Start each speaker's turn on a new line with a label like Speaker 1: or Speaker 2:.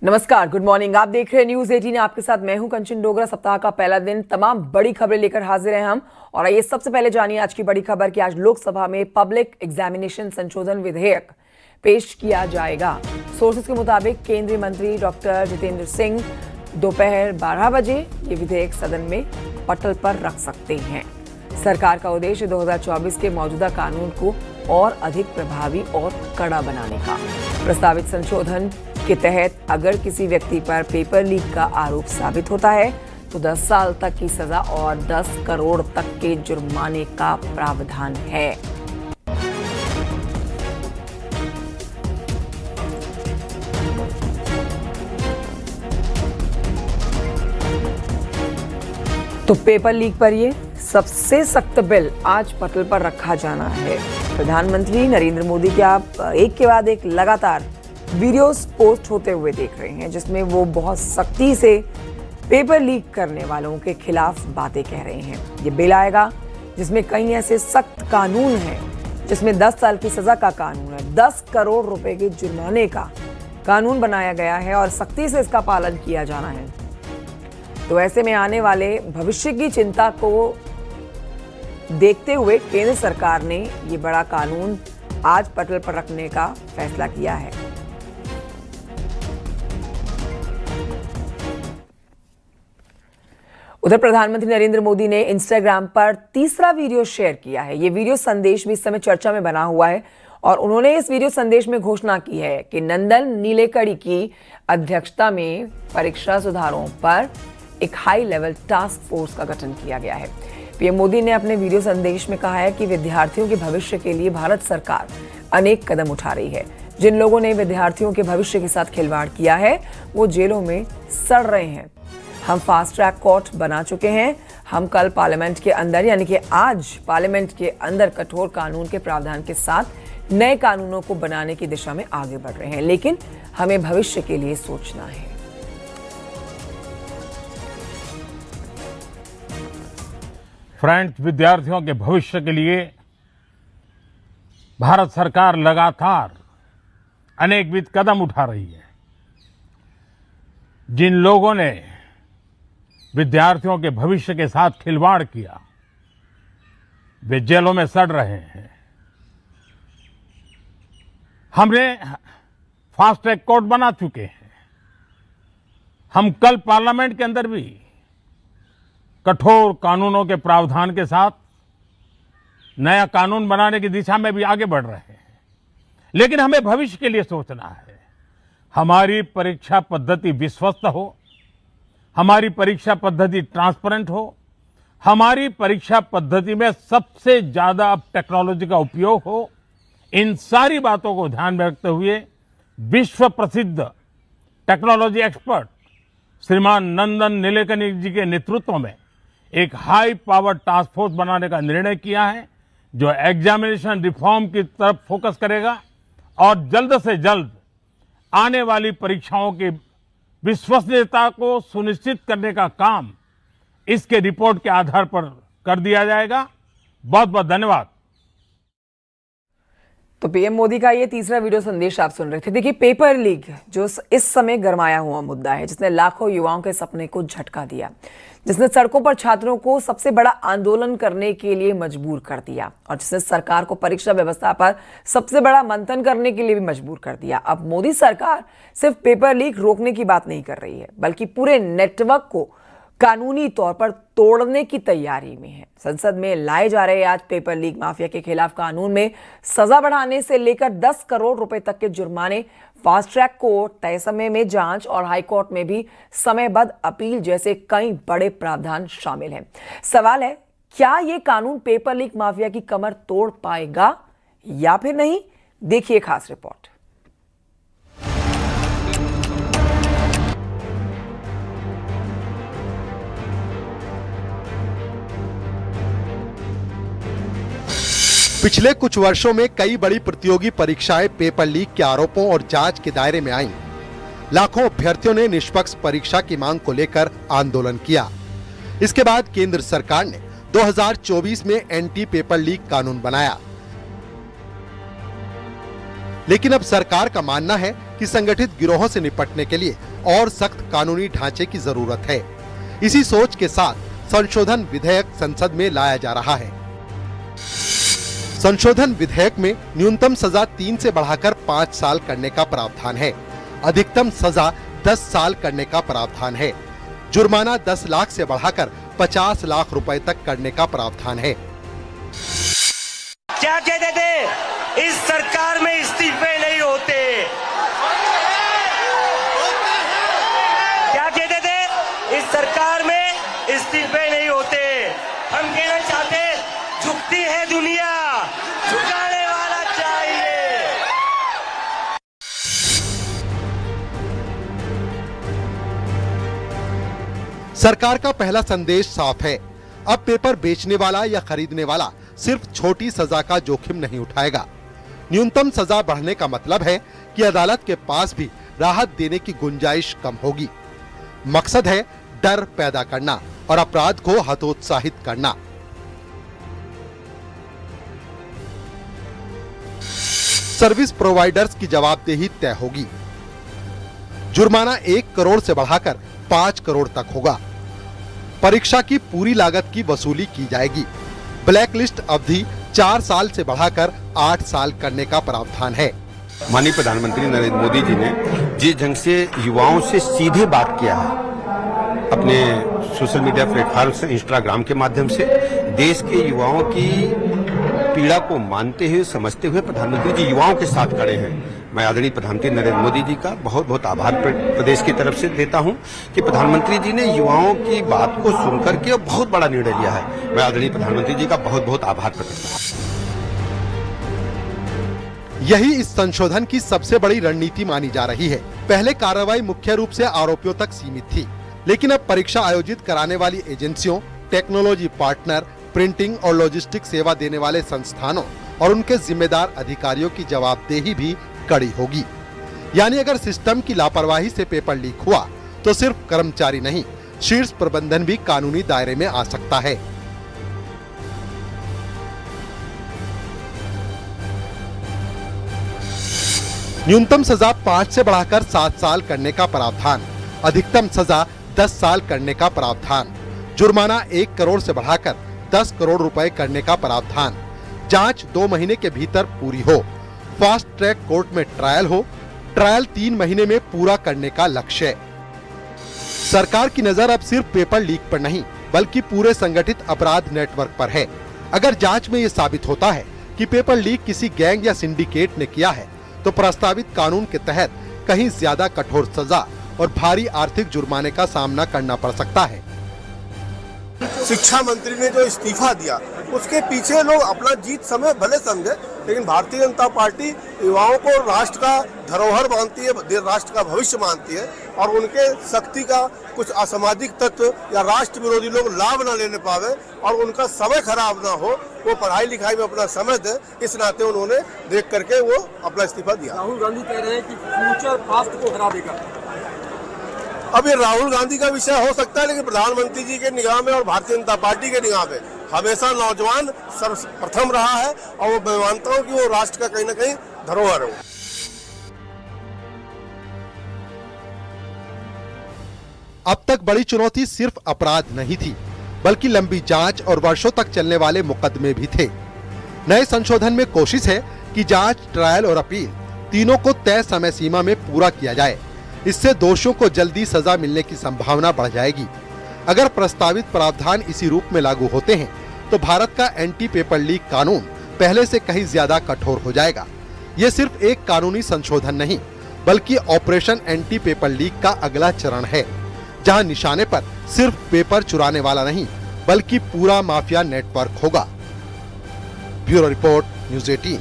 Speaker 1: नमस्कार, good morning. आप देख रहे हैं न्यूज 18। आपके साथ मैं हूं कंचन डोगरा। सप्ताह का पहला दिन, तमाम बड़ी खबरें लेकर हाजिर हैं हम। और आइए सबसे पहले जानिए आज की बड़ी खबर कि आज लोकसभा में पब्लिक एग्जामिनेशन संशोधन विधेयक पेश किया जाएगा। सोर्सेस के मुताबिक केंद्रीय मंत्री डॉक्टर जितेंद्र सिंह दोपहर 12 बजे ये विधेयक सदन में पटल पर रख सकते हैं। सरकार का उद्देश्य 2024 के मौजूदा कानून को और अधिक प्रभावी और कड़ा बनाने का। प्रस्तावित संशोधन के तहत अगर किसी व्यक्ति पर पेपर लीक का आरोप साबित होता है तो 10 साल तक की सजा और 10 करोड़ तक के जुर्माने का प्रावधान है। तो पेपर लीक पर ये सबसे सख्त बिल आज पटल पर रखा जाना है। प्रधानमंत्री नरेंद्र मोदी के आप एक के बाद एक लगातार वीडियोस पोस्ट होते हुए देख रहे हैं जिसमें वो बहुत सख्ती से पेपर लीक करने वालों के खिलाफ बातें कह रहे हैं। ये बिल आएगा जिसमें कई ऐसे सख्त कानून हैं, जिसमें 10 साल की सजा का कानून है, 10 करोड़ रुपए के जुर्माने का कानून बनाया गया है और सख्ती से इसका पालन किया जाना है। तो ऐसे में आने वाले भविष्य की चिंता को देखते हुए केंद्र सरकार ने ये बड़ा कानून आज पटल पर रखने का फैसला किया है। उधर प्रधानमंत्री नरेंद्र मोदी ने इंस्टाग्राम पर तीसरा वीडियो शेयर किया है। ये वीडियो संदेश भी इस समय चर्चा में बना हुआ है और उन्होंने इस वीडियो संदेश में घोषणा की है कि नंदन नीलेकणी की अध्यक्षता में परीक्षा सुधारों पर एक हाई लेवल टास्क फोर्स का गठन किया गया है। पीएम मोदी ने अपने वीडियो संदेश में कहा है कि विद्यार्थियों के भविष्य के लिए भारत सरकार अनेक कदम उठा रही है। जिन लोगों ने विद्यार्थियों के भविष्य के साथ खिलवाड़ किया है वो जेलों में सड़ रहे हैं। हम फास्ट ट्रैक कोर्ट बना चुके हैं। हम कल पार्लियामेंट के अंदर यानी कि आज पार्लियामेंट के अंदर कठोर कानून के प्रावधान के साथ नए कानूनों को बनाने की दिशा में आगे बढ़ रहे हैं, लेकिन हमें भविष्य के लिए सोचना है।
Speaker 2: फ्रेंड्स, विद्यार्थियों के भविष्य के लिए भारत सरकार लगातार अनेकविध कदम उठा रही है। जिन लोगों ने विद्यार्थियों के भविष्य के साथ खिलवाड़ किया वे जेलों में सड़ रहे हैं। हमने फास्ट ट्रैक कोर्ट बना चुके हैं। हम कल पार्लियामेंट के अंदर भी कठोर कानूनों के प्रावधान के साथ नया कानून बनाने की दिशा में भी आगे बढ़ रहे हैं, लेकिन हमें भविष्य के लिए सोचना है। हमारी परीक्षा पद्धति विश्वस्त हो, हमारी परीक्षा पद्धति ट्रांसपेरेंट हो, हमारी परीक्षा पद्धति में सबसे ज्यादा अब टेक्नोलॉजी का उपयोग हो। इन सारी बातों को ध्यान में रखते हुए विश्व प्रसिद्ध टेक्नोलॉजी एक्सपर्ट श्रीमान नंदन नीलेकणी जी के नेतृत्व में एक हाई पावर टास्क फोर्स बनाने का निर्णय किया है जो एग्जामिनेशन रिफॉर्म की तरफ फोकस करेगा और जल्द से जल्द आने वाली परीक्षाओं की विश्वसनीयता को सुनिश्चित करने का काम इसके रिपोर्ट के आधार पर कर दिया जाएगा। बहुत बहुत धन्यवाद।
Speaker 1: तो पीएम मोदी का ये तीसरा वीडियो संदेश आप सुन रहे थे। देखिए, पेपर लीक जो इस समय गरमाया हुआ मुद्दा है, जिसने लाखों युवाओं के सपने को झटका दिया, जिसने सड़कों पर छात्रों को सबसे बड़ा आंदोलन करने के लिए मजबूर कर दिया और जिसने सरकार को परीक्षा व्यवस्था पर सबसे बड़ा मंथन करने के लिए भी मजबूर कर दिया। अब मोदी सरकार सिर्फ पेपर लीक रोकने की बात नहीं कर रही है, बल्कि पूरे नेटवर्क को कानूनी तौर पर तोड़ने की तैयारी में है। संसद में लाए जा रहे आज पेपर लीक माफिया के खिलाफ कानून में सजा बढ़ाने से लेकर 10 करोड़ रुपए तक के जुर्माने, फास्ट ट्रैक कोर्ट, तय समय में जांच और हाई कोर्ट में भी समयबद्ध अपील जैसे कई बड़े प्रावधान शामिल हैं। सवाल है, क्या यह कानून पेपर लीक माफिया की कमर तोड़ पाएगा या फिर नहीं? देखिए खास रिपोर्ट।
Speaker 3: पिछले कुछ वर्षों में कई बड़ी प्रतियोगी परीक्षाएं पेपर लीक के आरोपों और जांच के दायरे में आईं। लाखों अभ्यर्थियों ने निष्पक्ष परीक्षा की मांग को लेकर आंदोलन किया। इसके बाद केंद्र सरकार ने 2024 में एंटी पेपर लीक कानून बनाया। लेकिन अब सरकार का मानना है कि संगठित गिरोहों से निपटने के लिए और सख्त कानूनी ढांचे की जरूरत है। इसी सोच के साथ संशोधन विधेयक संसद में लाया जा रहा है। संशोधन विधेयक में न्यूनतम सजा 3 से बढ़ाकर 5 साल करने का प्रावधान है। अधिकतम सजा 10 साल करने का प्रावधान है। जुर्माना 10 लाख से बढ़ाकर 50 लाख रुपए तक करने का प्रावधान है।
Speaker 4: क्या कहते थे, इस सरकार में इस्तीफे नहीं होते। क्या कहते थे, इस सरकार में इस्तीफे नहीं होते। हम कहना चाहते, झुकती है दुनिया, झुकाने वाला चाहिए।
Speaker 3: सरकार का पहला संदेश साफ है। अब पेपर बेचने वाला या खरीदने वाला सिर्फ छोटी सजा का जोखिम नहीं उठाएगा। न्यूनतम सजा बढ़ने का मतलब है कि अदालत के पास भी राहत देने की गुंजाइश कम होगी। मकसद है डर पैदा करना और अपराध को हतोत्साहित करना। सर्विस प्रोवाइडर्स की जवाबदेही तय होगी। जुर्माना 1 करोड़ से बढ़ाकर 5 करोड़ तक होगा। परीक्षा की पूरी लागत की वसूली की जाएगी। ब्लैकलिस्ट अवधि 4 साल से बढ़ाकर 8 साल करने का प्रावधान है।
Speaker 5: माननीय प्रधानमंत्री नरेंद्र मोदी जी ने जिस ढंग से युवाओं से सीधे बात किया है अपने सोशल मीडिया प्लेटफॉर्म से, इंस्टाग्राम के माध्यम से, देश के युवाओं की पीड़ा को मानते हुए, समझते हुए प्रधानमंत्री जी युवाओं के साथ खड़े हैं। मैं आदरणीय प्रधानमंत्री नरेंद्र मोदी जी का बहुत बहुत आभार प्रदेश की तरफ से देता हूं कि प्रधानमंत्री जी ने युवाओं की बात को सुनकर के बहुत बड़ा निर्णय लिया है। मैं आदरणीय प्रधानमंत्री जी का बहुत बहुत आभार प्रकट करता हूं।
Speaker 3: यही इस संशोधन की सबसे बड़ी रणनीति मानी जा रही है। पहले कार्रवाई मुख्य रूप से आरोपियों तक सीमित थी, लेकिन अब परीक्षा आयोजित कराने वाली एजेंसियों, टेक्नोलॉजी पार्टनर, प्रिंटिंग और लॉजिस्टिक सेवा देने वाले संस्थानों और उनके जिम्मेदार अधिकारियों की जवाबदेही भी कड़ी होगी। यानी अगर सिस्टम की लापरवाही से पेपर लीक हुआ तो सिर्फ कर्मचारी नहीं, शीर्ष प्रबंधन भी कानूनी दायरे में आ सकता है। न्यूनतम सजा 5 से बढ़ाकर 7 साल करने का प्रावधान, अधिकतम सजा 10 साल करने का प्रावधान, जुर्माना 1 करोड़ से बढ़ाकर 10 करोड़ रुपए करने का प्रावधान, जांच 2 महीने के भीतर पूरी हो, फास्ट ट्रैक कोर्ट में ट्रायल हो, ट्रायल 3 महीने में पूरा करने का लक्ष्य। सरकार की नजर अब सिर्फ पेपर लीक पर नहीं, बल्कि पूरे संगठित अपराध नेटवर्क पर है। अगर जांच में ये साबित होता है कि पेपर लीक किसी गैंग या सिंडिकेट ने किया है, तो प्रस्तावित कानून के तहत कहीं ज्यादा कठोर सजा और भारी आर्थिक जुर्माने का सामना करना पड़ सकता है।
Speaker 6: शिक्षा मंत्री ने जो इस्तीफा दिया, उसके पीछे लोग अपना जीत समय भले समझे, लेकिन भारतीय जनता पार्टी युवाओं को राष्ट्र का धरोहर मानती है, राष्ट्र का भविष्य मानती है, और उनके शक्ति का कुछ असामाजिक तत्व या राष्ट्र विरोधी लोग लाभ न लेने पावे और उनका समय खराब ना हो, वो पढ़ाई लिखाई में अपना समय दे, इस नाते उन्होंने देख करके वो अपना इस्तीफा दिया।
Speaker 7: राहुल गांधी कह रहे हैं कि फ्यूचर पास्ट को हरा देगा।
Speaker 6: अब ये राहुल गांधी का विषय हो सकता है, लेकिन प्रधानमंत्री जी के निगाह में और भारतीय जनता पार्टी के निगाह में हमेशा नौजवान सर्वप्रथम रहा है, और वो मैं मानता हूँ कि वो राष्ट्र का कहीं न कहीं धरोहर है।
Speaker 3: अब तक बड़ी चुनौती सिर्फ अपराध नहीं थी, बल्कि लंबी जांच और वर्षों तक चलने वाले मुकदमे भी थे। नए संशोधन में कोशिश है कि जांच, ट्रायल और अपील तीनों को तय समय सीमा में पूरा किया जाए। इससे दोषियों को जल्दी सजा मिलने की संभावना बढ़ जाएगी। अगर प्रस्तावित प्रावधान इसी रूप में लागू होते हैं, तो भारत का एंटी पेपर लीक कानून पहले से कहीं ज्यादा कठोर हो जाएगा। ये सिर्फ एक कानूनी संशोधन नहीं, बल्कि ऑपरेशन एंटी पेपर लीक का अगला चरण है, जहां निशाने पर सिर्फ पेपर चुराने वाला नहीं, बल्कि पूरा माफिया नेटवर्क होगा। Bureau report, news 18।